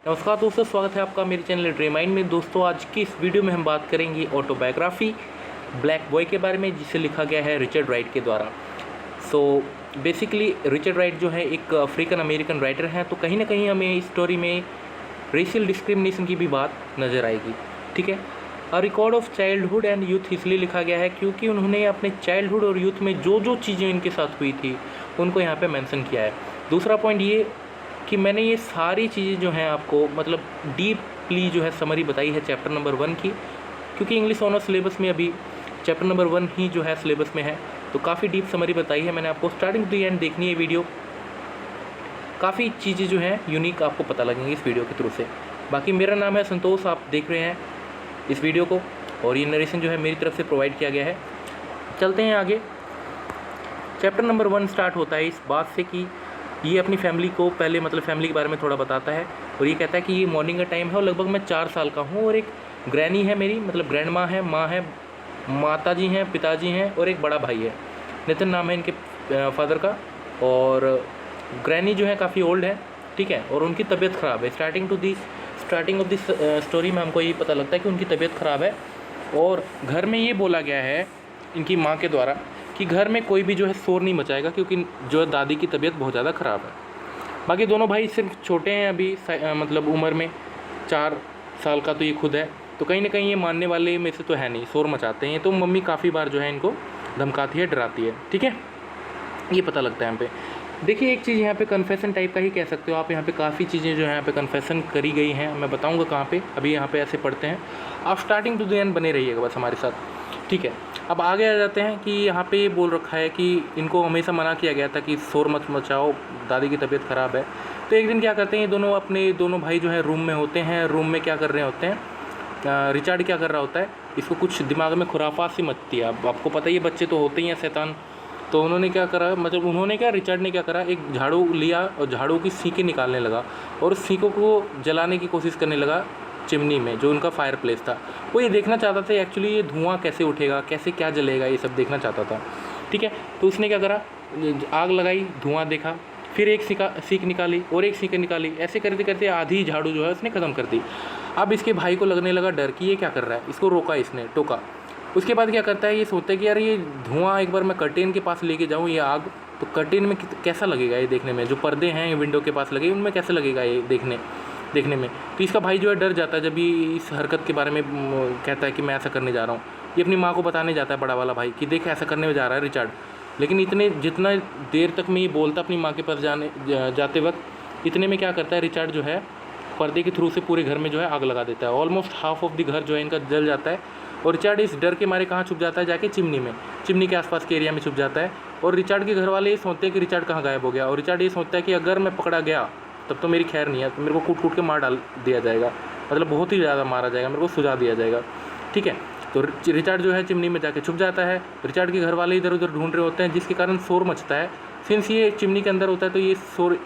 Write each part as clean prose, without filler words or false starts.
नमस्कार दोस्तों, स्वागत है आपका मेरे चैनल ड्रीम माइंड में। दोस्तों आज की इस वीडियो में हम बात करेंगे ऑटोबायोग्राफी ब्लैक बॉय के बारे में, जिसे लिखा गया है रिचर्ड राइट के द्वारा। सो बेसिकली रिचर्ड राइट जो है एक अफ्रीकन अमेरिकन राइटर हैं, तो कहीं ना कहीं हमें इस स्टोरी में रेशियल डिस्क्रिमिनेशन की भी बात नज़र आएगी। ठीक है, a record of childhood and youth इसलिए लिखा गया है क्योंकि उन्होंने अपने चाइल्डहुड और यूथ में जो जो चीज़ें इनके साथ हुई थी उनको यहाँ पे मेंशन किया है। दूसरा पॉइंट ये कि मैंने ये सारी चीज़ें जो हैं आपको मतलब डीपली जो है समरी बताई है चैप्टर नंबर 1 की, क्योंकि इंग्लिश ऑनर सिलेबस में अभी चैप्टर नंबर 1 ही जो है सिलेबस में है, तो काफ़ी डीप समरी बताई है मैंने आपको। स्टार्टिंग टू एंड देखनी है वीडियो, काफ़ी चीज़ें जो हैं यूनिक आपको पता लगेंगी इस वीडियो के थ्रू से। बाकी मेरा नाम है संतोष, आप देख रहे हैं इस वीडियो को और ये नरेशन जो है मेरी तरफ से प्रोवाइड किया गया है। चलते हैं आगे। चैप्टर नंबर 1 स्टार्ट होता है इस बात से कि ये अपनी फैमिली को पहले मतलब फैमिली के बारे में थोड़ा बताता है और ये कहता है कि ये मॉर्निंग का टाइम है और लगभग मैं 4 साल का हूँ और एक ग्रैनी है मेरी, मतलब ग्रैंड माँ है, माँ है, माता जी हैं, पिताजी हैं और एक बड़ा भाई है। नितिन नाम है इनके फादर का, और ग्रैनी जो है काफ़ी ओल्ड है, ठीक है, और उनकी तबीयत ख़राब है। स्टार्टिंग ऑफ दिस स्टोरी में हमको ये पता लगता है कि उनकी तबीयत ख़राब है और घर में ये बोला गया है इनकी माँ के द्वारा कि घर में कोई भी जो है शोर नहीं मचाएगा क्योंकि जो दादी की तबीयत बहुत ज़्यादा ख़राब है। बाकी दोनों भाई सिर्फ छोटे हैं अभी, मतलब उम्र में 4 साल का तो ये खुद है, तो कहीं ना कहीं ये मानने वाले में से तो है नहीं, शोर मचाते हैं। तो मम्मी काफ़ी बार जो है इनको धमकाती है, डराती है, ठीक है, ये पता लगता है यहाँ पे। देखिए एक चीज़ यहाँ पे कन्फेशन टाइप का ही कह सकते हो आप, यहाँ पे काफ़ी चीज़ें जो है यहाँ पे कन्फेशन करी गई हैं, मैं बताऊँगा कहाँ पे, अभी यहाँ पे ऐसे पढ़ते हैं। आप स्टार्टिंग टू द एंड बने रहिएगा बस हमारे साथ, ठीक है। अब आगे आ जाते हैं कि यहाँ पे बोल रखा है कि इनको हमेशा मना किया गया था कि शोर मत मचाओ, दादी की तबीयत ख़राब है। तो एक दिन क्या करते हैं, ये दोनों भाई जो है रूम में होते हैं, रूम में क्या कर रहे होते हैं, रिचर्ड क्या कर रहा होता है, इसको कुछ दिमाग में खुराफात सी मचती है। अब आपको पता ही है बच्चे तो होते ही हैं शैतान, तो उन्होंने क्या करा, मतलब उन्होंने क्या, रिचर्ड ने क्या करा, एक झाड़ू लिया और झाड़ू की सीखें निकालने लगा और उस सीखों को जलाने की कोशिश करने लगा चिमनी में, जो उनका फायर प्लेस था। वो ये देखना चाहता था एक्चुअली ये धुआं कैसे उठेगा, कैसे क्या जलेगा, ये सब देखना चाहता था, ठीक है। तो उसने क्या करा, आग लगाई, धुआं देखा, फिर एक सीख निकाली और एक सीख निकाली, ऐसे करते करते आधी झाड़ू जो है उसने ख़त्म कर दी। अब इसके भाई को लगने लगा डर कि ये क्या कर रहा है, इसको रोका, इसने टोका। उसके बाद क्या करता है, ये सोचता है कि यार ये धुआं एक बार मैं कर्टेन के पास लेके जाऊँ, ये आग तो कर्टेन में कैसा लगेगा ये देखने में, जो पर्दे हैं विंडो के पास लगे उनमें कैसे लगेगा ये देखने में। तो इसका भाई जो है डर जाता है जब ये इस हरकत के बारे में कहता है कि मैं ऐसा करने जा रहा हूँ। ये अपनी माँ को बताने जाता है, बड़ा वाला भाई, कि देख ऐसा करने जा रहा है रिचर्ड। लेकिन जितना देर तक में ये बोलता अपनी माँ के पास जाते वक्त, इतने में क्या करता है रिचर्ड जो है पर्दे के थ्रू से पूरे घर में जो है आग लगा देता है। ऑलमोस्ट हाफ ऑफ द घर जो है इनका जल जाता है और रिचर्ड इस डर के मारे कहाँ छुप जाता है, जाके चिमनी के आसपास के एरिया में छुप जाता है। और रिचर्ड के घर वाले ये सोचते हैं कि रिचर्ड कहाँ गायब हो गया, और रिचर्ड ये सोचता है कि अगर मैं पकड़ा गया तब तो मेरी खैर नहीं है, तो मेरे को कूट के मार डाल दिया जाएगा, मतलब बहुत ही ज़्यादा मारा जाएगा, मेरे को सुझा दिया जाएगा, ठीक है। तो रिचर्ड जो है चिमनी में जाके छुप जाता है। रिचर्ड के घर वाले इधर उधर ढूंढ रहे होते हैं, जिसके कारण शोर मचता है। सिंस ये चिमनी के अंदर होता है तो ये शोर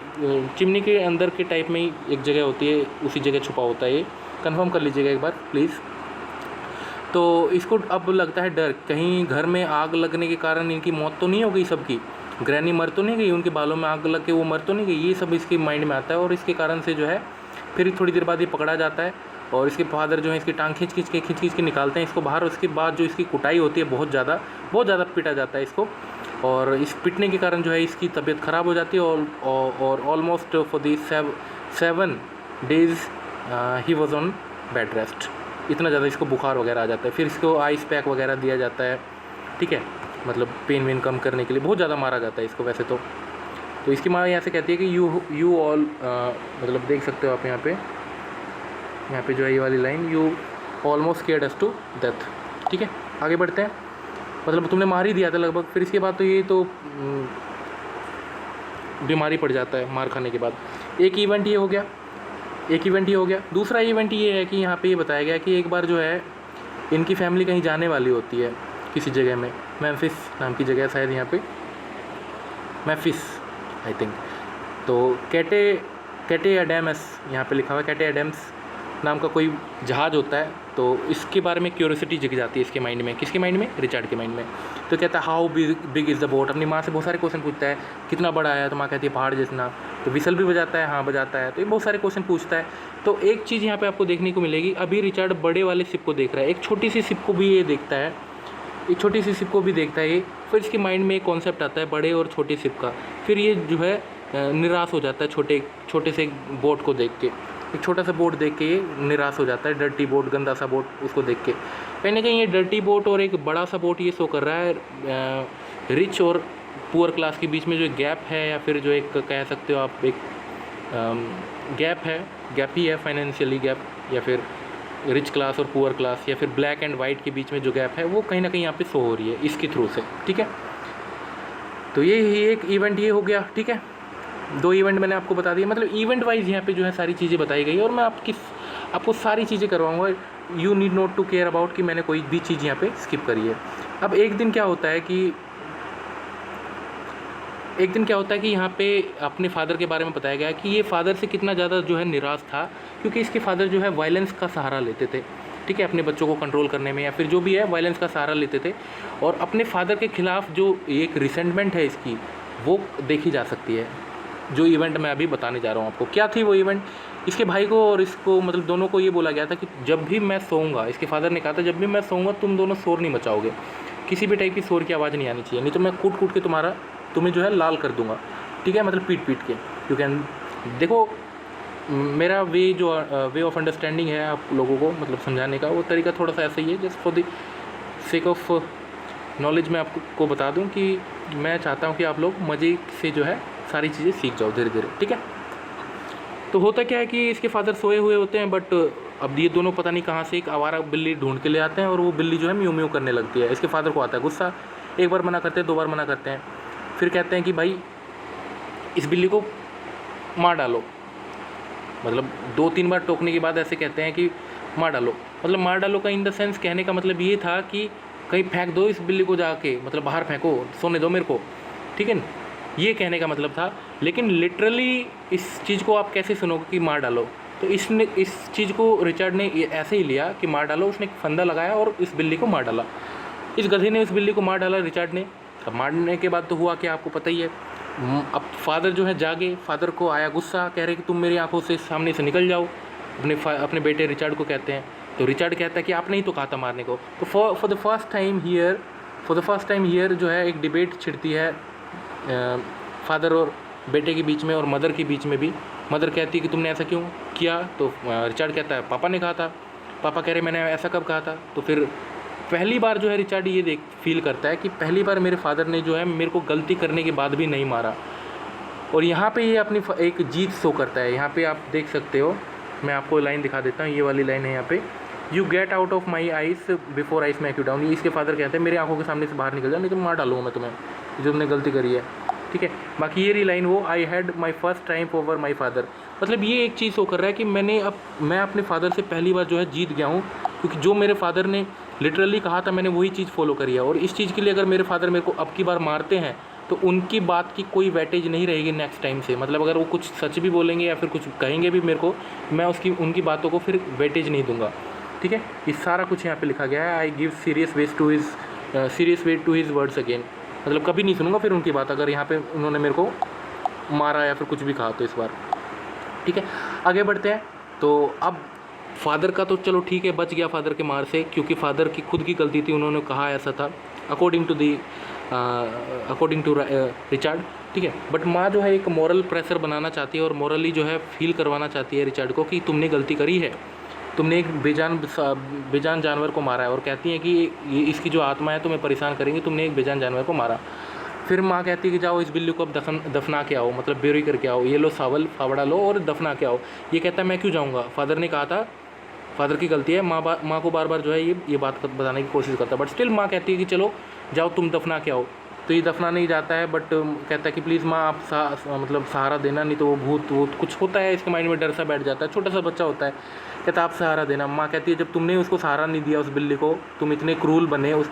चिमनी के अंदर के टाइप में ही एक जगह होती है, उसी जगह छुपा होता है, ये कंफर्म कर लीजिएगा एक बार प्लीज़। तो इसको अब लगता है डर, कहीं घर में आग लगने के कारण इनकी मौत तो नहीं हो गई सबकी, ग्रैनी मर तो नहीं गई, उनके बालों में आग लग के वो मर तो नहीं गई, ये सब इसके माइंड में आता है। और इसके कारण से जो है फिर थोड़ी देर बाद ये पकड़ा जाता है और इसके फादर जो है इसकी टांग खींच के निकालते हैं इसको बाहर। उसके बाद जो इसकी कुटाई होती है, बहुत ज़्यादा पीटा जाता है इसको, और इस पिटने के कारण जो है इसकी तबीयत ख़राब हो जाती है और almost for the 7 days he was on bed rest. इतना ज़्यादा इसको बुखार वगैरह आ जाता है। फिर इसको आइस पैक वगैरह दिया जाता है, ठीक है, मतलब पेन वेन कम करने के लिए। बहुत ज़्यादा मारा जाता है इसको वैसे तो इसकी माँ यहाँ से कहती है कि यू ऑल, मतलब देख सकते हो आप यहाँ पे जो है ये वाली line, you almost scared us to death, ठीक है। आगे बढ़ते हैं, मतलब तुमने मार ही दिया था लगभग। फिर इसके बाद तो ये तो बीमारी पड़ जाता है मार खाने के बाद। एक इवेंट ये हो गया। दूसरा इवेंट ये है कि यहाँ पे ये बताया गया कि एक बार जो है इनकी फैमिली कहीं जाने वाली होती है किसी जगह में, मेम्फिस नाम की जगह शायद, यहाँ पे मेम्फिस आई थिंक। तो कैटे एडम्स यहाँ पे लिखा हुआ है, कैटे एडम्स नाम का कोई जहाज़ होता है। तो इसके बारे में क्यूरियोसिटी जग जाती है इसके माइंड में, किसके माइंड में, रिचर्ड के माइंड में। तो कहता है how big is the boat, अपनी माँ से बहुत सारे क्वेश्चन पूछता है, कितना बड़ा है, तो माँ कहती है पहाड़ जितना। तो विसल भी बजाता है, हाँ बजाता है। तो ये बहुत सारे क्वेश्चन पूछता है। तो एक चीज़ यहाँ पे आपको देखने को मिलेगी, अभी रिचर्ड बड़े वाले शिप को देख रहा है, एक छोटी सी शिप को भी ये देखता है, एक छोटी सी शिप को भी देखता है ये। फिर इसके माइंड में एक कॉन्सेप्ट आता है बड़े और छोटे शिप का। फिर ये जो है निराश हो जाता है छोटे से बोट को देख के, एक छोटा सा बोट देख के ये निराश हो जाता है, डर्टी बोट, गंदा सा बोट उसको देख के। कहीं ना कहीं ये डर्टी बोट और एक बड़ा सा बोट ये शो कर रहा है रिच और पुअर क्लास के बीच में जो गैप है, या फिर जो एक कह सकते हो आप एक गैप है, गैप ही है, फाइनेंशियली गैप, या फिर रिच क्लास और पुअर क्लास, या फिर ब्लैक एंड वाइट के बीच में जो गैप है वो कहीं ना कहीं यहाँ पे शो हो रही है इसके थ्रू से। ठीक है, तो ये ही एक इवेंट ये हो गया। ठीक है, 2 इवेंट मैंने आपको बता दिया, मतलब इवेंट वाइज यहाँ पे जो है सारी चीज़ें बताई गई, और मैं आपको सारी चीज़ें करवाऊँगा। You need not to care about कि मैंने कोई भी चीज़ यहाँ पे स्किप करी है। अब एक दिन क्या होता है कि यहाँ पे अपने फादर के बारे में बताया गया कि ये फादर से कितना ज़्यादा जो है निराश था, क्योंकि इसके फादर जो है वायलेंस का सहारा लेते थे। ठीक है, अपने बच्चों को कंट्रोल करने में या फिर जो भी है वायलेंस का सहारा लेते थे, और अपने फादर के खिलाफ जो एक रिसेंटमेंट है इसकी वो देखी जा सकती है। जो इवेंट मैं अभी बताने जा रहा हूँ आपको, क्या थी वो इवेंट, इसके भाई को और इसको मतलब दोनों को ये बोला गया था कि जब भी मैं सोऊंगा, इसके फादर ने कहा था जब भी मैं सोऊंगा तुम दोनों शोर नहीं मचाओगे, किसी भी टाइप की शोर की आवाज़ नहीं आनी चाहिए, नहीं तो मैं कूट के तुम्हें जो है लाल कर दूंगा। ठीक है, मतलब पीट के। यू कैन देखो मेरा वे ऑफ अंडरस्टैंडिंग है आप लोगों को मतलब समझाने का, वो तरीका थोड़ा सा ऐसा ही है, just for the sake of knowledge मैं आपको बता दूं कि मैं चाहता हूं कि आप लोग मज़े से जो है सारी चीज़ें सीख जाओ धीरे धीरे। ठीक है, तो होता क्या है कि इसके फादर सोए हुए होते हैं, बट अब ये दोनों पता नहीं कहाँ से एक आवारा बिल्ली ढूंढ के ले आते हैं, और वो बिल्ली जो है म्यू म्यू करने लगती है। इसके फादर को आता है गुस्सा, एक बार मना करते हैं, 2 बार मना करते हैं, फिर कहते हैं कि भाई इस बिल्ली को मार डालो, मतलब 2-3 बार टोकने के बाद ऐसे कहते हैं कि मार डालो। मतलब मार डालो का इन द सेंस कहने का मतलब ये था कि कहीं फेंक दो इस बिल्ली को जाके, मतलब बाहर फेंको, सोने दो मेरे को। ठीक है ना, ये कहने का मतलब था। लेकिन लिटरली इस चीज़ को आप कैसे सुनोगे कि मार डालो, तो इसने इस चीज़ को रिचर्ड ने ऐसे ही लिया कि मार डालो। उसने एक फंदा लगाया और इस बिल्ली को मार डाला, इस गधे ने इस बिल्ली को मार डाला रिचर्ड ने। अब मारने के बाद तो हुआ क्या आपको पता ही है। अब फादर जो है जागे, फादर को आया गुस्सा, कह रहे कि तुम मेरी आंखों से सामने से निकल जाओ, अपने बेटे रिचर्ड को कहते हैं। तो रिचर्ड कहता है कि आपने ही तो कहा था मारने को। तो for the first time here जो है एक डिबेट छिड़ती है फादर और बेटे के बीच में, और मदर के बीच में भी। मदर कहती है कि तुमने ऐसा क्यों किया, तो रिचर्ड कहता है पापा ने कहा था। पापा कह रहे मैंने ऐसा कब कहा था। तो फिर पहली बार जो है रिचर्ड ये फील करता है कि पहली बार मेरे फादर ने जो है मेरे को गलती करने के बाद भी नहीं मारा। और यहाँ पे ये अपनी एक जीत शो करता है। यहाँ पे आप देख सकते हो, मैं आपको लाइन दिखा देता हूँ, ये वाली लाइन है यहाँ पे, you get out of my ice before I smack you down. इसके फादर कहते हैं मेरी आंखों के सामने से बाहर निकल जाओ, नहीं तो मार डालूंगा मैं तुम्हें, जो तुमने गलती करी है। ठीक है, बाकी ये रही लाइन वो, I had my first time over my father. मतलब ये एक चीज़ शो कर रहा है कि मैं अपने फादर से पहली बार जो है जीत गया हूँ, क्योंकि जो मेरे फादर ने लिटरली कहा था मैंने वही चीज़ फॉलो करी है। और इस चीज़ के लिए अगर मेरे फादर मेरे को अब की बार मारते हैं तो उनकी बात की कोई वेटेज नहीं रहेगी नेक्स्ट टाइम से। मतलब अगर वो कुछ सच भी बोलेंगे या फिर कुछ कहेंगे भी मेरे को, मैं उनकी बातों को फिर वेटेज नहीं दूंगा। ठीक है, ये सारा कुछ यहाँ पे लिखा गया है। I give serious weight to his words again. मतलब कभी नहीं सुनूंगा फिर उनकी बात, अगर यहाँ पे उन्होंने मेरे को मारा या फिर कुछ भी कहा तो इस बार। ठीक है, आगे बढ़ते हैं। तो अब फादर का तो चलो ठीक है, बच गया फादर के मार से, क्योंकि फादर की खुद की गलती थी, उन्होंने कहा ऐसा था अकॉर्डिंग टू रिचर्ड। ठीक है, बट माँ जो है एक मॉरल प्रेशर बनाना चाहती है और मॉरली जो है फील करवाना चाहती है रिचर्ड को कि तुमने गलती करी है, तुमने एक बेजान जानवर को मारा है। और कहती है कि ये इसकी जो आत्मा है तुम्हें परेशान करेंगी, तुमने एक बेजान जानवर को मारा। फिर माँ कहती है कि जाओ इस बिल्ली को अब दफना के आओ, मतलब बेरी करके आओ, ये लो फावड़ा लो और दफना के आओ। ये कहता है मैं क्यों जाऊँगा, फादर ने कहा था, फादर की गलती है। माँ को बार बार जो है ये बात बताने की कोशिश करता है, बट स्टिल माँ कहती है कि चलो जाओ तुम दफना के आओ। तो ये दफना नहीं जाता है, बट कहता है कि प्लीज़ माँ आप मतलब सहारा देना, नहीं तो वो भूत कुछ होता है इसके माइंड में, डर सा बैठ जाता है, छोटा सा बच्चा होता है। कहता आप सहारा देना। माँ कहती है जब तुमने उसको सहारा नहीं दिया उस बिल्ली को, तुम इतने क्रूएल बने उस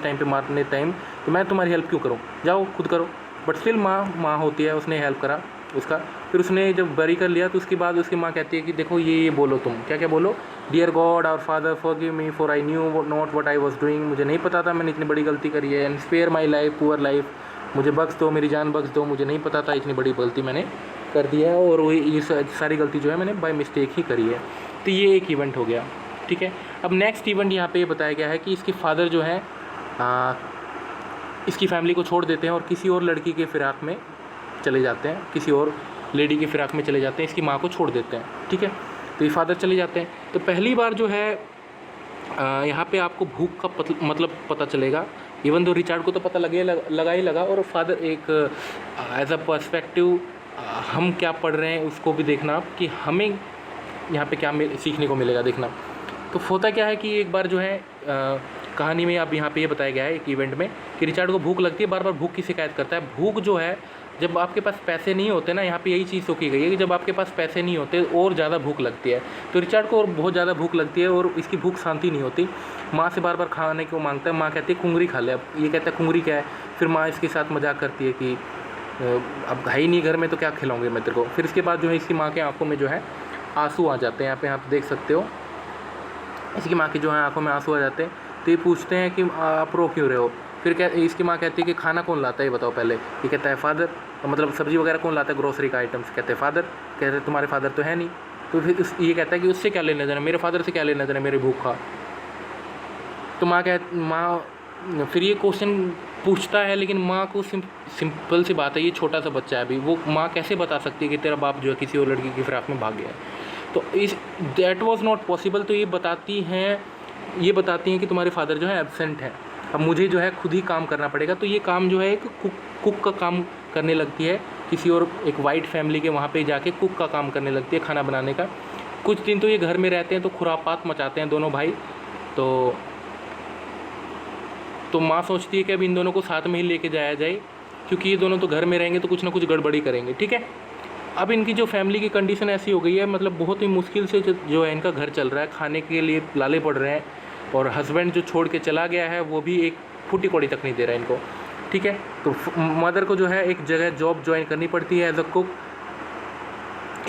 टाइम पे मारने टाइम, तो मैं तुम्हारी हेल्प क्यों करूँ, जाओ खुद करो। बट स्टिल माँ होती है, उसने हेल्प करा उसका। फिर उसने जब बरी कर लिया तो उसके बाद उसकी माँ कहती है कि देखो ये बोलो, तुम क्या बोलो, dear God our father forgive me for I knew not what I was doing. मुझे नहीं पता था मैंने इतनी बड़ी गलती करी है। And spare my life poor life, मुझे बख्श दो, मेरी जान बख्श दो, मुझे नहीं पता था इतनी बड़ी गलती मैंने कर दिया है और वो ये सारी गलती जो है मैंने बाय मिस्टेक ही करी है। तो ये एक इवेंट हो गया, ठीक है। अब नेक्स्ट इवेंट यहाँ पे ये बताया गया है कि इसके फादर जो है इसकी फैमिली को छोड़ देते हैं और किसी और लड़की के फिराक में चले जाते हैं, किसी और लेडी के फिराक में चले जाते हैं, इसकी माँ को छोड़ देते हैं, ठीक है। तो ये फादर चले जाते हैं। तो पहली बार जो है यहाँ पे आपको भूख का मतलब पता चलेगा। इवन दो रिचार्ड को तो पता लगा ही लगा, और फादर एक एज अ पर्सपेक्टिव हम क्या पढ़ रहे हैं उसको भी देखना आप कि हमें यहाँ पे क्या सीखने को मिलेगा, देखना। तो होता क्या है कि एक बार जो है कहानी में अब यहाँ पे ये बताया गया है एक इवेंट में कि रिचार्ड को भूख लगती है, बार बार भूख की शिकायत करता है। भूख जो है जब आपके पास पैसे नहीं होते ना, यहाँ पे यही चीज़ तो की गई है कि जब आपके पास पैसे नहीं होते और ज़्यादा भूख लगती है। तो रिचार्ड को और बहुत ज़्यादा भूख लगती है और इसकी भूख शांति नहीं होती। माँ से बार बार खाने को मांगता है, माँ कहती है खुंगरी खा ले। अब ये कहता है खुंगरी क्या है, फिर माँ इसके साथ मजाक करती है कि अब है ही नहीं घर में तो क्या खिलाऊंगे मैं तेरे को। फिर इसके बाद जो है इसकी माँ के आंखों में जो है आंसू आ जाते हैं। यहाँ पे आप देख सकते हो इसकी माँ की जो है आंखों में आंसू आ जाते हैं। तो ये पूछते हैं कि आप रो क्यों रहे हो। फिर इसकी माँ कहती है कि खाना कौन लाता है ये बताओ पहले। ये कहता है फादर, मतलब सब्ज़ी वगैरह कौन लाता है, ग्रोसरी का आइटम्स। कहते हैं फादर। कहते हैं तुम्हारे फादर तो है नहीं। तो फिर ये कहता है कि उससे क्या लेना देना, मेरे फादर से क्या लेना देना मेरी भूख का। तो माँ फिर ये क्वेश्चन पूछता है, लेकिन माँ को सिंपल सी बात है, ये छोटा सा बच्चा है अभी, वो माँ कैसे बता सकती है कि तेरा बाप जो है किसी और लड़की की फिराक में भाग गया है। तो दैट वाज नॉट पॉसिबल। तो ये बताती हैं कि तुम्हारे फादर जो है एब्सेंट है, अब मुझे जो है खुद ही काम करना पड़ेगा। तो ये काम जो है एक कुक का काम करने लगती है, किसी और एक वाइट फैमिली के वहाँ पे जाके कुक का काम करने लगती है, खाना बनाने का। कुछ दिन तो ये घर में रहते हैं तो खुरापात मचाते हैं दोनों भाई। तो माँ सोचती है कि अब इन दोनों को साथ में ही लेके जाया जाए, क्योंकि ये दोनों तो घर में रहेंगे तो कुछ ना कुछ गड़बड़ी करेंगे, ठीक है। अब इनकी जो फैमिली की कंडीशन ऐसी हो गई है, मतलब बहुत ही मुश्किल से जो है इनका घर चल रहा है, खाने के लिए लाले पड़ रहे हैं, और हस्बैंड जो छोड़ के चला गया है वो भी एक फूटी कौड़ी तक नहीं दे रहा है इनको, ठीक है। तो मदर को जो है एक जगह जॉब ज्वाइन करनी पड़ती है एज अ कुक।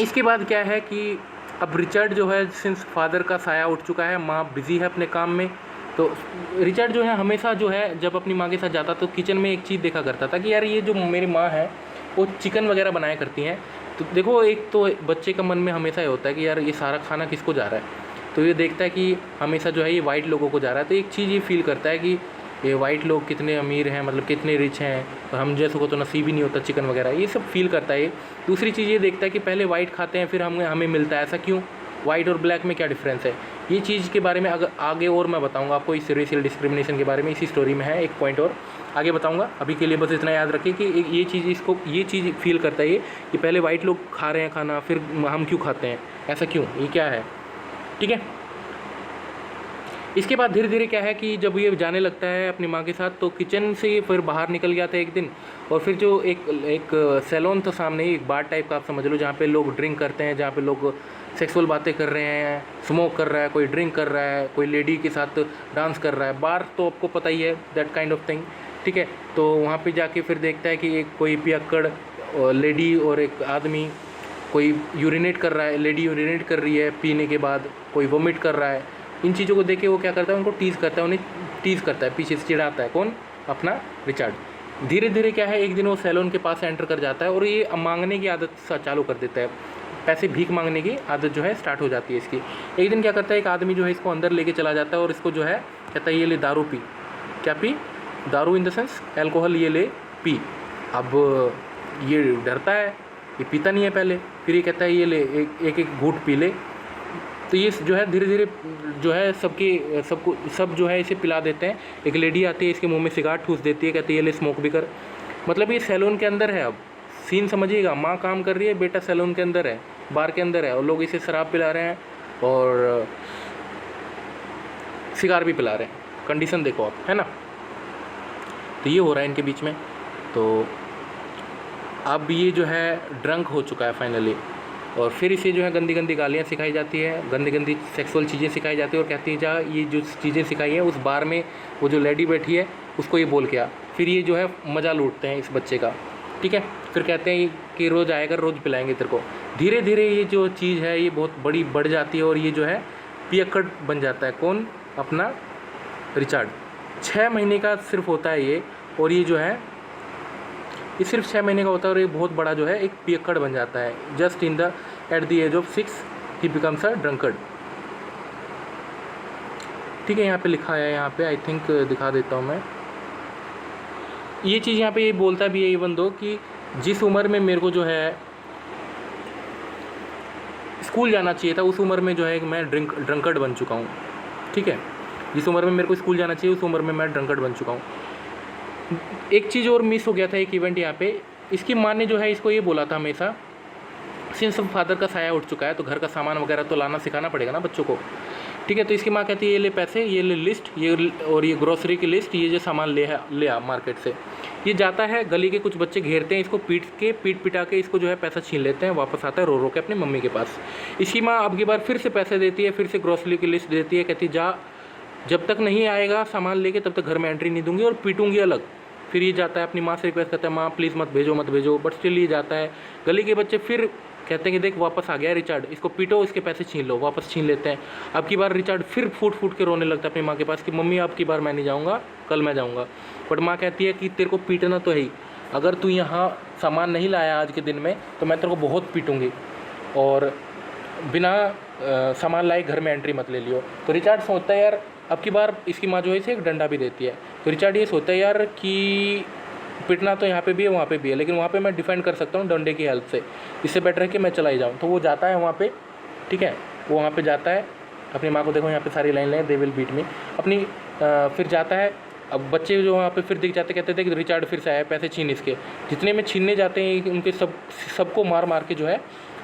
इसके बाद क्या है कि अब रिचर्ड जो है सिंस फादर का साया उठ चुका है, माँ बिज़ी है अपने काम में, तो रिचर्ड जो है हमेशा जो है जब अपनी माँ के साथ जाता तो किचन में एक चीज़ देखा करता था कि यार ये जो मेरी माँ है वो चिकन वगैरह बनाया करती हैं। तो देखो एक तो बच्चे का मन में हमेशा ये होता है कि यार ये सारा खाना किसको जा रहा है। तो ये देखता है कि हमेशा जो है ये वाइट लोगों को जा रहा है, तो एक चीज़ ये फील करता है कि ये वाइट लोग कितने अमीर हैं, मतलब कितने रिच हैं, और हम जैसे को तो नसीब ही नहीं होता चिकन वगैरह, ये सब फील करता है ये। दूसरी चीज़ ये देखता है कि पहले वाइट खाते हैं फिर हमें मिलता है, ऐसा क्यों, वाइट और ब्लैक में क्या डिफरेंस है। ये चीज़ के बारे में अगर आगे और मैं बताऊंगा आपको, इस रेशियल डिस्क्रिमिनेशन के बारे में इसी स्टोरी में है, एक पॉइंट और आगे बताऊंगा। अभी के लिए बस इतना याद रखिए कि ये चीज़ फील करता है ये कि पहले वाइट लोग खा रहे हैं खाना, फिर हम क्यों खाते हैं, ऐसा क्यों, ये क्या है, ठीक है। इसके बाद धीरे धीरे क्या है कि जब ये जाने लगता है अपनी माँ के साथ, तो किचन से फिर बाहर निकल गया था एक दिन, और फिर जो एक सैलून था सामने ही, एक बार टाइप का आप समझ लो, जहाँ पे लोग ड्रिंक करते हैं, जहाँ पे लोग सेक्सुअल बातें कर रहे हैं, स्मोक कर रहा है, कोई ड्रिंक कर रहा है, कोई लेडी के साथ डांस कर रहा है, बार तो आपको पता ही है, दैट काइंड ऑफ थिंग, ठीक है। तो वहाँ पे जाके फिर देखता है कि एक कोई पियक्कड़ लेडी और एक आदमी कोई यूरिनेट कर रहा है, लेडी यूरिनेट कर रही है पीने के बाद, कोई वोमिट कर रहा है। इन चीज़ों को देख के वो क्या करता है, उनको टीज़ करता है, उन्हें टीज़ करता है, पीछे से चिढ़ाता है, कौन, अपना रिचर्ड। धीरे धीरे क्या है, एक दिन वो सैलून के पास एंटर कर जाता है और ये मांगने की आदत चालू कर देता है, पैसे भीख मांगने की आदत जो है स्टार्ट हो जाती है इसकी। एक दिन क्या करता है, एक आदमी जो है इसको अंदर लेके चला जाता है और इसको जो है कहता है ये ले दारू पी, क्या पी, दारू इन द सेंस एल्कोहल, ये ले पी। अब ये डरता है, ये पीता नहीं है पहले, फिर ये कहता है ये ले एक घूंट पी ले। तो ये जो है धीरे धीरे जो है सब जो है इसे पिला देते हैं। एक लेडी आती है, इसके मुंह में सिगारेट ठूस देती है, कहती है ये ले स्मोक भी कर। मतलब ये सैलून के अंदर है, अब सीन समझिएगा, माँ काम कर रही है, बेटा सैलून के अंदर है, बार के अंदर है, और लोग इसे शराब पिला रहे हैं और सिगार भी पिला रहे हैं। कंडीशन देखो आप, है ना। तो ये हो रहा है इनके बीच में। तो अब ये जो है ड्रंक हो चुका है फाइनली, और फिर इसे जो है गंदी गंदी गालियाँ सिखाई जाती है, गंदी गंदी सेक्सुअल चीज़ें सिखाई जाती है, और कहती है जा ये जो चीज़ें सिखाई हैं उस बार में वो जो लेडी बैठी है उसको ये बोल के आ। फिर ये जो है मज़ा लूटते हैं इस बच्चे का, ठीक है। फिर कहते हैं कि रोज़ आएगा, रोज़ पिलाएंगे तेरे को। धीरे धीरे ये जो चीज़ है ये बहुत बड़ी बढ़ जाती है, और ये जो है पियक्कड़ बन जाता है, कौन, अपना रिचर्ड। 6 महीने का सिर्फ होता है ये, और ये जो है ये सिर्फ 6 महीने का होता है और ये बहुत बड़ा जो है एक पियक्कड़ बन जाता है। Just in the at the age of 6 he becomes a drunkard. ठीक है, यहाँ पे लिखा है, यहाँ पे आई थिंक दिखा देता हूँ मैं। ये चीज़ यहाँ पे ये बोलता भी है इवन दो कि जिस उम्र में मेरे को जो है स्कूल जाना चाहिए था, उस उम्र में जो है मैं ड्रंकर्ड बन चुका हूँ। ठीक है, जिस उम्र में मेरे को स्कूल जाना चाहिए उस उम्र में मैं ड्रंकर्ड बन चुका हूँ। एक चीज़ और मिस हो गया था एक इवेंट यहाँ पे। इसकी माँ ने जो है इसको ये बोला था हमेशा, सिंस फादर का साया उठ चुका है तो घर का सामान वगैरह तो लाना सिखाना पड़ेगा ना बच्चों को। ठीक है, तो इसकी माँ कहती है ये ले पैसे, ये ले लिस्ट, ये और ये ग्रोसरी की लिस्ट, ये जो सामान ले आ मार्केट से। ये जाता है, गली के कुछ बच्चे घेरते हैं इसको, पीट पिटा के इसको जो है पैसा छीन लेते हैं, वापस आता है रो रो के अपनी मम्मी के पास। इसकी माँ अब की बार फिर से पैसे देती है, फिर से ग्रोसरी की लिस्ट देती है, कहती जा, जब तक नहीं आएगा सामान लेके तब तक घर में एंट्री नहीं दूंगी और पीटूंगी अलग। फिर ये जाता है अपनी माँ से रिक्वेस्ट करता है, माँ प्लीज़ मत भेजो, बट स्टिल ये जाता है। गली के बच्चे फिर कहते हैं कि देख वापस आ गया रिचार्ड, इसको पीटो, इसके पैसे छीन लो, वापस छीन लेते हैं। अब की बार रिचार्ड फिर फूट के रोने लगता है अपनी माँ के पास कि मम्मी अब की बार मैं नहीं जाऊँगा, कल मैं जाऊँगा। बट माँ कहती है कि तेरे को पीटना तो है ही, अगर तू यहाँ सामान नहीं लाया आज के दिन में तो मैं तेरे को बहुत पीटूँगी, और बिना सामान लाए घर में एंट्री मत ले लियो। तो रिचार्ड सोचता है यार, अब की बार इसकी माँ जो है इसे एक डंडा भी देती है। तो रिचार्ड ये सोचता है यार कि पिटना तो यहाँ पे भी है वहाँ पे भी है, लेकिन वहाँ पे मैं डिफेंड कर सकता हूँ डंडे की हेल्प से, इससे बेटर है कि मैं चला ही जाऊँ। तो वो जाता है वहाँ पे। ठीक है, वो वहाँ पे जाता है, अपनी माँ को देखो यहाँ पे सारी लाइन लें, दे विल बीट मी अपनी फिर जाता है। अब बच्चे जो वहाँ पे फिर दिख जाते, कहते थे कि रिचार्ड फिर से आया, पैसे छीन इसके। जितने में छीनने जाते हैं उनके सबको मार के जो है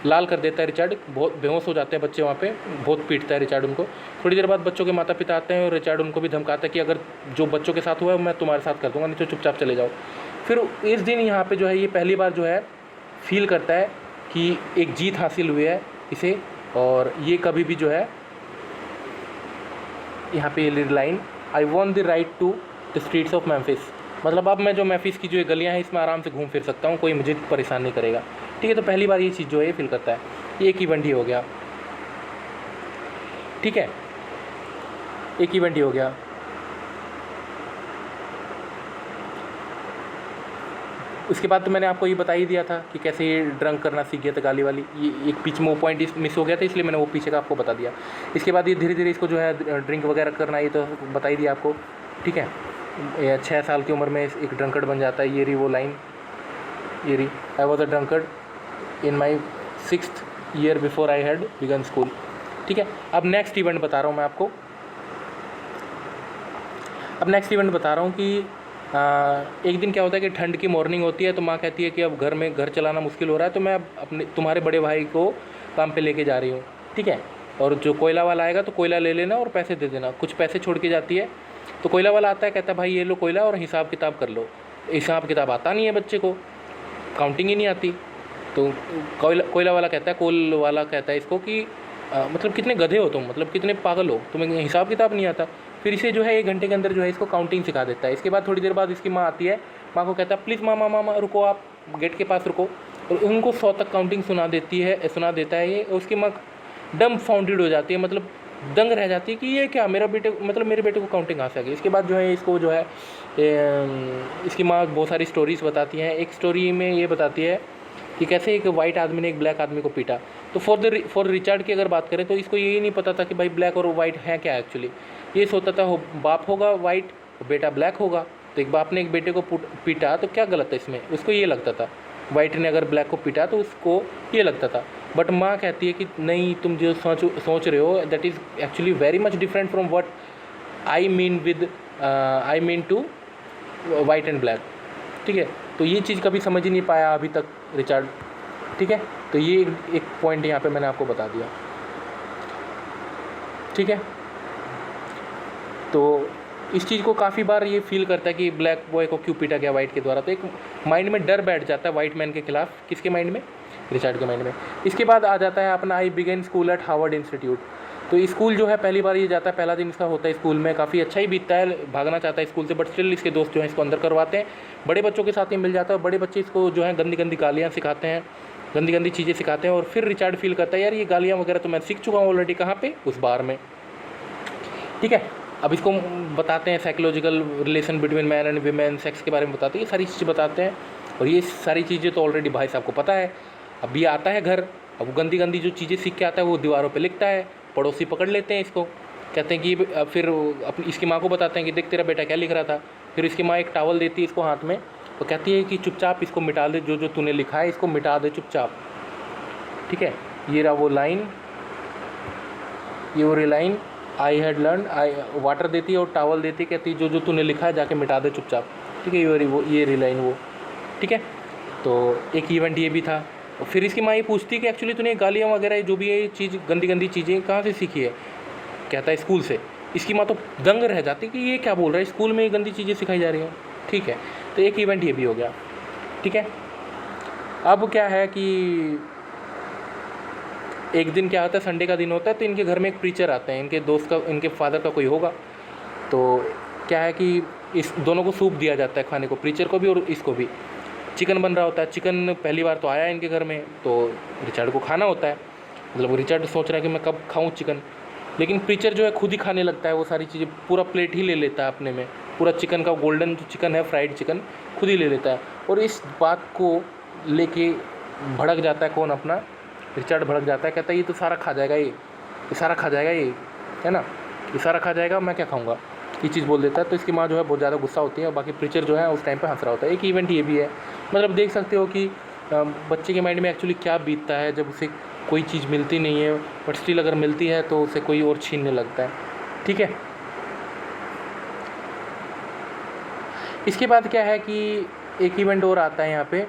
लाल कर देता है रिचार्ड। बहुत बेहोश हो जाते हैं बच्चे वहाँ पे, बहुत पीटता है रिचार्ड उनको। थोड़ी देर बाद बच्चों के माता पिता आते हैं और रिचार्ड उनको भी धमकाता है कि अगर जो बच्चों के साथ हुआ है मैं तुम्हारे साथ कर दूँगा, नहीं तो चुपचाप चले जाओ। फिर इस दिन यहाँ पे जो है ये पहली बार जो है फील करता है कि एक जीत हासिल हुई है इसे, और ये कभी भी जो है यहाँ पे ये line, I want the right to the streets of Memphis, मतलब अब मैं जो मेम्फिस की जो गलियाँ हैं इसमें आराम से घूम फिर सकता हूँ, कोई मुझे परेशान नहीं करेगा। ठीक है, तो पहली बार ये चीज़ जो है ये फील करता है। ये एक इवेंट ही हो गया। ठीक है, एक इवेंट ही हो गया। उसके बाद तो मैंने आपको ये बता ही दिया था कि कैसे ये ड्रंक करना सीख गया था गाली वाली। ये एक बीच में वो पॉइंट मिस हो गया था, इसलिए मैंने वो पीछे का आपको बता दिया। इसके बाद ये धीरे धीरे इसको जो है ड्रिंक वगैरह करना, ये तो बता ही दिया आपको। ठीक है, 6 साल की उम्र में एक ड्रंकर्ड बन जाता है। ये रही वो लाइन, ये रही, I was a drunkard in my 6th year before I had begun school. ठीक है, अब नेक्स्ट इवेंट बता रहा हूँ मैं आपको। अब नेक्स्ट इवेंट बता रहा हूँ कि एक दिन क्या होता है कि ठंड की मॉर्निंग होती है, तो माँ कहती है कि अब घर चलाना मुश्किल हो रहा है, तो मैं अब तुम्हारे बड़े भाई को काम पे लेके जा रही हूँ। ठीक है, और जो कोयला वाला आएगा तो कोयला ले लेना और पैसे दे देना। कुछ पैसे छोड़ के जाती है, तो कोयला वाला आता है, कहता है भाई ये लो कोयला और हिसाब किताब कर लो। हिसाब किताब आता नहीं है बच्चे को, काउंटिंग ही नहीं आती। तो कोयला वाला कहता है, कोल वाला कहता है इसको कि मतलब कितने गधे हो तुम, मतलब कितने पागल हो, तुम्हें हिसाब किताब नहीं आता। फिर इसे जो है 1 घंटे के अंदर जो है इसको काउंटिंग सिखा देता है। इसके बाद थोड़ी देर बाद इसकी माँ आती है, माँ को कहता है प्लीज़ मामा रुको, आप गेट के पास रुको, और उनको 100 तक काउंटिंग सुना देता है ये। उसकी माँ डम फाउंडेड हो जाती है, मतलब दंग रह जाती है कि ये क्या, मेरे बेटे को काउंटिंग आ सके। इसके बाद जो है इसको जो है इसकी माँ बहुत सारी स्टोरीज़ बताती हैं। एक स्टोरी में ये बताती है कि कैसे एक वाइट आदमी ने एक ब्लैक आदमी को पीटा। तो फॉर रिचार्ड की अगर बात करें तो इसको यही नहीं पता था कि भाई ब्लैक और वाइट है क्या एक्चुअली। ये सोचता था बाप होगा वाइट, बेटा ब्लैक होगा। तो एक बाप ने एक बेटे को पीटा तो क्या गलत है इसमें, उसको ये लगता था। वाइट ने अगर ब्लैक को पीटा तो उसको ये लगता था। बट माँ कहती है कि नहीं, तुम जो सोच रहे हो that is actually very much different from what I mean to white and black. ठीक है, तो ये चीज़ कभी समझ ही नहीं पाया अभी तक रिचार्ड। ठीक है, तो ये एक पॉइंट यहाँ पे मैंने आपको बता दिया। ठीक है, तो इस चीज़ को काफ़ी बार ये फील करता है कि ब्लैक बॉय को क्यों पीटा गया वाइट के द्वारा। तो एक माइंड में डर बैठ जाता है वाइट मैन के खिलाफ। किसके माइंड में? रिचार्ड के माइंड में। इसके बाद आ जाता है अपना I began school at Harvard institute. तो स्कूल जो है पहली बार ये जाता है, पहला दिन इसका होता है स्कूल में, काफ़ी अच्छा ही बीतता है, भागना चाहता है स्कूल से, बट स्टिल इसके दोस्त जो हैं इसको अंदर करवाते हैं। बड़े बच्चों के साथ ही मिल जाता है, बड़े बच्चे इसको जो है गंदी गंदी गालियाँ सिखाते हैं, गंदी गंदी चीज़ें सिखाते हैं। और फिर रिचार्ड फील करता है यार ये गालियाँ वगैरह तो मैं सीख चुका हूँ ऑलरेडी, कहाँ पे, उस बार में। ठीक है, अब इसको बताते हैं psychological relation between man and women, sex के बारे में बताते हैं, ये सारी चीज़ें बताते हैं। और ये सारी चीज़ें तो ऑलरेडी भाई साहब को पता है। अब ये आता है घर, अब वो गंदी गंदी जो चीज़ें सीख के आता है वो दीवारों पे लिखता है, पड़ोसी पकड़ लेते हैं इसको, कहते हैं कि फिर अपनी इसकी माँ को बताते हैं कि देख तेरा बेटा क्या लिख रहा था। फिर इसकी माँ एक टावल देती है इसको हाथ में, तो कहती है कि चुपचाप इसको मिटा दे, जो जो तूने लिखा है इसको मिटा दे चुपचाप, ठीक है। ये रहा वो लाइन, ये वो line, I had learn, I water देती है और टावल देती है, कहती है जो जो तूने लिखा है जाके मिटा दे चुपचाप, ठीक है। ये रिलाइन वो, ठीक है। तो एक इवेंट ये भी था। और फिर इसकी माँ ये पूछती है कि एक्चुअली तूने गालियाँ वगैरह जो भी है ये चीज़ गंदी गंदी चीज़ें कहाँ से सीखी है, कहता है स्कूल से। इसकी माँ तो दंग रह जाती है कि ये क्या बोल रहा है, स्कूल में ये गंदी चीज़ें सिखाई जा रही हैं, ठीक है। तो एक इवेंट ये भी हो गया, ठीक है। अब क्या है कि एक दिन क्या होता है, संडे का दिन होता है, तो इनके घर में एक प्रीचर आते हैं, इनके दोस्त का, इनके फादर का कोई होगा। तो क्या है कि इस दोनों को सूप दिया जाता है खाने को, प्रीचर को भी और इसको भी। चिकन बन रहा होता है, चिकन पहली बार तो आया है इनके घर में, तो रिचर्ड को खाना होता है। मतलब रिचर्ड सोच रहा है कि मैं कब खाऊं चिकन, लेकिन प्रीचर जो है खुद ही खाने लगता है वो सारी चीज़ें, पूरा प्लेट ही ले लेता है अपने में, पूरा चिकन का गोल्डन जो चिकन है, फ्राइड चिकन खुद ही ले लेता है। और इस बात को लेके भड़क जाता है कौन, अपना रिचर्ड भड़क जाता है, कहता है ये तो सारा खा जाएगा, ये सारा खा जाएगा, ये है ना, ये सारा खा जाएगा, मैं क्या खाऊंगा, ये चीज़ बोल देता है। तो इसकी माँ जो है बहुत ज़्यादा गुस्सा होती है, और बाकी प्रीचर जो है उस टाइम पे हंस रहा होता है। एक इवेंट ये भी है, मतलब देख सकते हो कि बच्चे के माइंड में एक्चुअली क्या बीतता है जब उसे कोई चीज़ मिलती नहीं है, बट स्टिल अगर मिलती है तो उसे कोई और छीनने लगता है, ठीक है। इसके बाद क्या है कि एक इवेंट और आता है यहाँ पे,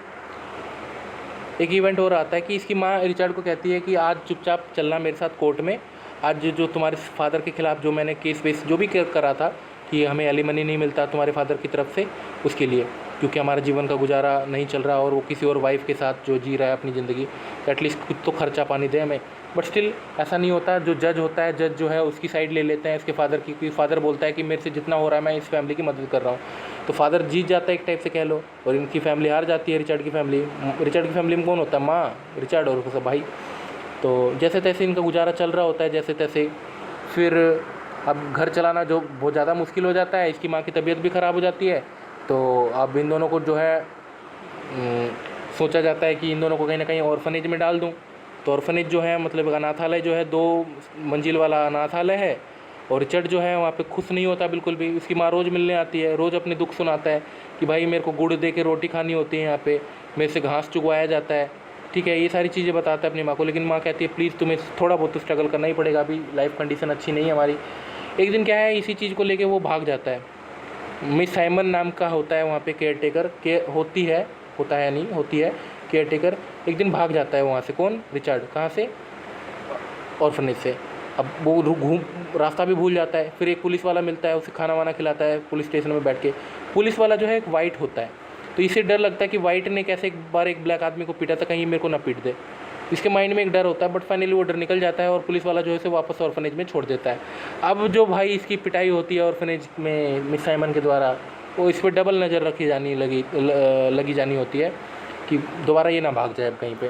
एक इवेंट और आता है कि इसकी माँ रिचर्ड को कहती है कि आज चुपचाप चलना मेरे साथ कोर्ट में, आज जो तुम्हारे फादर के ख़िलाफ़ जो मैंने केस वेस जो भी करा था कि हमें एलिमनी नहीं मिलता तुम्हारे फादर की तरफ से, उसके लिए, क्योंकि हमारा जीवन का गुजारा नहीं चल रहा और वो किसी और वाइफ के साथ जो जी रहा है अपनी ज़िंदगी, तो एटलीस्ट कुछ तो खर्चा पानी दे हमें। बट स्टिल ऐसा नहीं होता, जो जज होता है, जज जो है उसकी साइड ले लेते हैं इसके फादर की, क्योंकि फादर बोलता है कि मेरे से जितना हो रहा है मैं इस फैमिली की मदद कर रहा हूँ। तो फादर जीत जाता है एक टाइप से कह लो, और इनकी फैमिली हार जाती है, रिचर्ड की फैमिली। रिचर्ड की फैमिली में कौन होता है, माँ, रिचर्ड और उसका भाई। तो जैसे तैसे इनका गुजारा चल रहा होता है जैसे तैसे। फिर अब घर चलाना जो बहुत ज़्यादा मुश्किल हो जाता है, इसकी माँ की तबीयत भी ख़राब हो जाती है, तो अब इन दोनों को जो है सोचा जाता है कि इन दोनों को कहीं ना कहीं ऑर्फनेज में डाल दूं। तो ऑर्फनेज जो है मतलब अनाथालय जो है 2 मंजिल वाला अनाथालय है, और रिचर्ड जो है वहाँ पे खुश नहीं होता बिल्कुल भी। उसकी माँ रोज़ मिलने आती है, रोज़ अपने दुख सुनाता है कि भाई मेरे को गुड़ दे के रोटी खानी होती है, यहाँ पे मेरे से घास चुगवाया जाता है, ठीक है, ये सारी चीज़ें बताता है अपनी माँ को। लेकिन माँ कहती है प्लीज़ तुम्हें थोड़ा बहुत तो स्ट्रगल करना ही पड़ेगा, अभी लाइफ कंडीशन अच्छी नहीं है हमारी। एक दिन क्या है, इसी चीज़ को लेके वो भाग जाता है। मिस साइमन नाम का होता है वहाँ पे केयर टेकर, के होती है, होता है नहीं, होती है केयर टेकर। एक दिन भाग जाता है वहाँ से, कौन, रिचर्ड, कहाँ से, ऑर्फनेज से। अब वो घूम रास्ता भी भूल जाता है। फिर एक पुलिस वाला मिलता है, उसे खाना वाना खिलाता है पुलिस स्टेशन में बैठ के। पुलिस वाला जो है एक वाइट होता है, तो इसे डर लगता है कि वाइट ने कैसे एक बार एक ब्लैक आदमी को पीटा था, कहीं मेरे को ना पीट दे। इसके माइंड में एक डर होता है, बट फाइनली वो डर निकल जाता है और पुलिस वाला जो है उसे वापस ऑर्फनेज में छोड़ देता है। अब जो भाई इसकी पिटाई होती है ऑर्फनेज में मिस साइमन के द्वारा, वो इस पर डबल नज़र रखी जानी लगी जानी होती है कि दोबारा ये ना भाग जाए अब कहीं पे,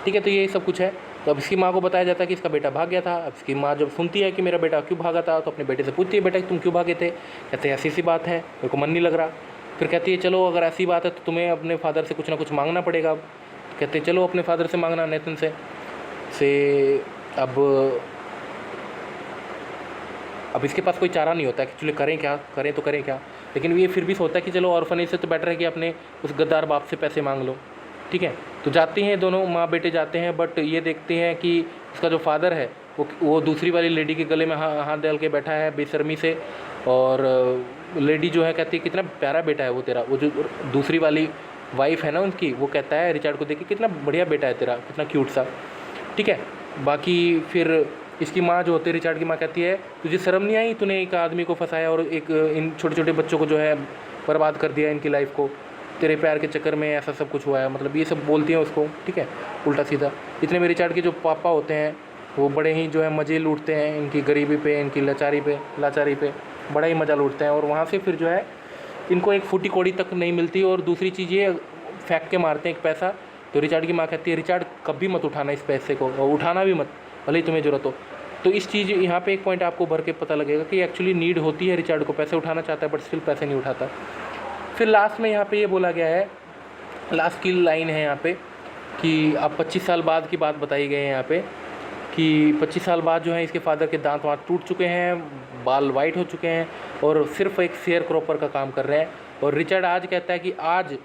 ठीक है। तो ये सब कुछ है। तो अब इसकी माँ को बताया जाता है कि इसका बेटा भाग गया था। अब इसकी माँ जब सुनती है कि मेरा बेटा क्यों भागा था, तो अपने बेटे से पूछती है बेटा तुम क्यों भागे थे, कहते हैं ऐसी सी बात है, मेरे को मन नहीं लग रहा। फिर कहती है चलो अगर ऐसी बात है तो तुम्हें अपने फादर से कुछ ना कुछ मांगना पड़ेगा। कहते हैं चलो अपने फादर से मांगना, नेथन से। अब इसके पास कोई चारा नहीं होता है कि चलो करें क्या, करें तो करें क्या, लेकिन ये फिर भी सोचता है कि चलो ऑर्फनेज से तो बेटर है कि अपने उस गद्दार बाप से पैसे मांग लो, ठीक है। तो जाते हैं दोनों माँ बेटे जाते हैं, बट ये देखते हैं कि उसका जो फादर है वो दूसरी वाली लेडी के गले में हाथ डाल के बैठा है बेशर्मी से। और लेडी जो है कहती है कितना प्यारा बेटा है वो तेरा, वो जो दूसरी वाली वाइफ है ना उनकी, वो कहता है रिचर्ड को देख के कितना बढ़िया बेटा है तेरा, कितना क्यूट सा, ठीक है। बाकी फिर इसकी माँ जो होती है रिचर्ड की माँ कहती है तुझे शर्म नहीं आई, तूने एक आदमी को फंसाया और एक इन छोटे छोटे बच्चों को जो है बर्बाद कर दिया इनकी लाइफ को, तेरे प्यार के चक्कर में ऐसा सब कुछ हुआ है, मतलब ये सब बोलती हैं उसको, ठीक है, उल्टा सीधा। इतने में रिचर्ड के जो पापा होते हैं वो बड़े ही जो है मज़े लूटते हैं इनकी गरीबी पे, इनकी लाचारी पे बड़ा ही मज़ा लूटते हैं। और वहाँ से फिर जो है इनको एक फूटी कौड़ी तक नहीं मिलती। और दूसरी चीज़ ये फेंक के मारते हैं एक पैसा। तो रिचर्ड की माँ कहती है रिचर्ड कभी मत उठाना इस पैसे को, और उठाना भी मत भले ही तुम्हें ज़रूरत हो। तो इस चीज़ यहाँ पे एक पॉइंट आपको भर के पता लगेगा कि एक्चुअली नीड होती है रिचर्ड को, पैसे उठाना चाहता है बट स्टिल पैसे नहीं उठाता। फिर लास्ट में यहाँ पे ये बोला गया है, लास्ट की लाइन है यहाँ पे कि अब 25 साल बाद की बात बताई गई है यहाँ पे कि 25 साल बाद जो है इसके फादर के दांत वाँत टूट चुके हैं, बाल वाइट हो चुके हैं और सिर्फ एक शेयर क्रॉपर का काम कर रहे हैं। और रिचर्ड आज कहता है कि आज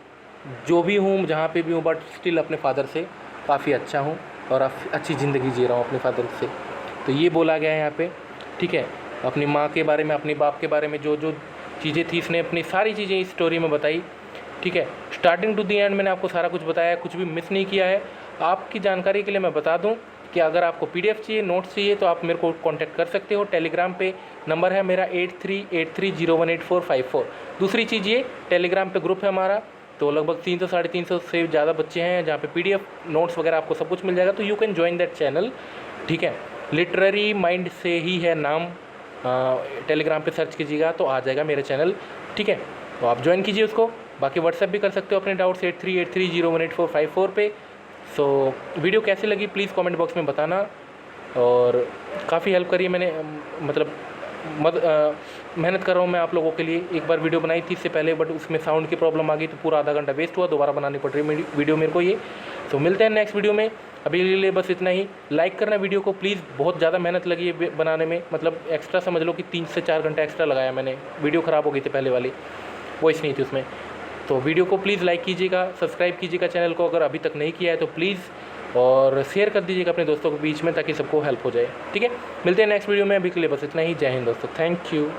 जो भी हूँ, जहाँ पे भी हूँ, बट स्टिल अपने फादर से काफ़ी अच्छा हूँ और अच्छी ज़िंदगी जी रहा हूँ अपने फादर से। तो ये बोला गया है यहाँ पे, ठीक है। अपनी माँ के बारे में, अपने बाप के बारे में जो जो चीज़ें थी इसने अपनी सारी चीज़ें इस स्टोरी में बताई, ठीक है। स्टार्टिंग टू दी एंड मैंने आपको सारा कुछ बताया, कुछ भी मिस नहीं किया है। आपकी जानकारी के लिए मैं बता दूं कि अगर आपको PDF चाहिए, नोट्स चाहिए तो आप मेरे को कांटेक्ट कर सकते हो। टेलीग्राम पे नंबर है मेरा 8383018454। दूसरी चीज़ ये, टेलीग्राम पे ग्रुप है हमारा, तो लगभग 300 साढ़े 300 से ज़्यादा बच्चे हैं जहाँ पे PDF नोट्स वगैरह आपको सब कुछ मिल जाएगा। तो you can join that channel, ठीक है। लिटरेरी माइंड से ही है नाम, टेलीग्राम पे सर्च कीजिएगा तो आ जाएगा मेरा चैनल, ठीक है। तो आप ज्वाइन कीजिए उसको। बाकी व्हाट्सएप भी कर सकते हो अपने डाउट्स 8383018454 पे। सो वीडियो कैसी लगी प्लीज़ कमेंट बॉक्स में बताना, और काफ़ी हेल्प करी मैंने, मतलब मेहनत कर रहा हूँ मैं आप लोगों के लिए। एक बार वीडियो बनाई थी इससे पहले, बट उसमें साउंड की प्रॉब्लम आ गई तो पूरा आधा घंटा वेस्ट हुआ, दोबारा बनानी पड़ रही वीडियो मेरे को ये। तो मिलते हैं नेक्स्ट वीडियो में, अभी के लिए बस इतना ही। लाइक करना वीडियो को प्लीज़, बहुत ज़्यादा मेहनत लगी है बनाने में, मतलब एक्स्ट्रा समझ लो कि 3 से 4 घंटा एक्स्ट्रा लगाया मैंने। वीडियो ख़राब हो गई थी पहले वाली, वॉइस नहीं थी उसमें। तो वीडियो को प्लीज़ लाइक कीजिएगा, सब्सक्राइब कीजिएगा चैनल को अगर अभी तक नहीं किया है तो प्लीज़, और शेयर कर दीजिएगा अपने दोस्तों के बीच में ताकि सबको हेल्प हो जाए, ठीक है। मिलते हैं नेक्स्ट वीडियो में, अभी के लिए बस इतना ही। जय हिंद दोस्तों, थैंक यू।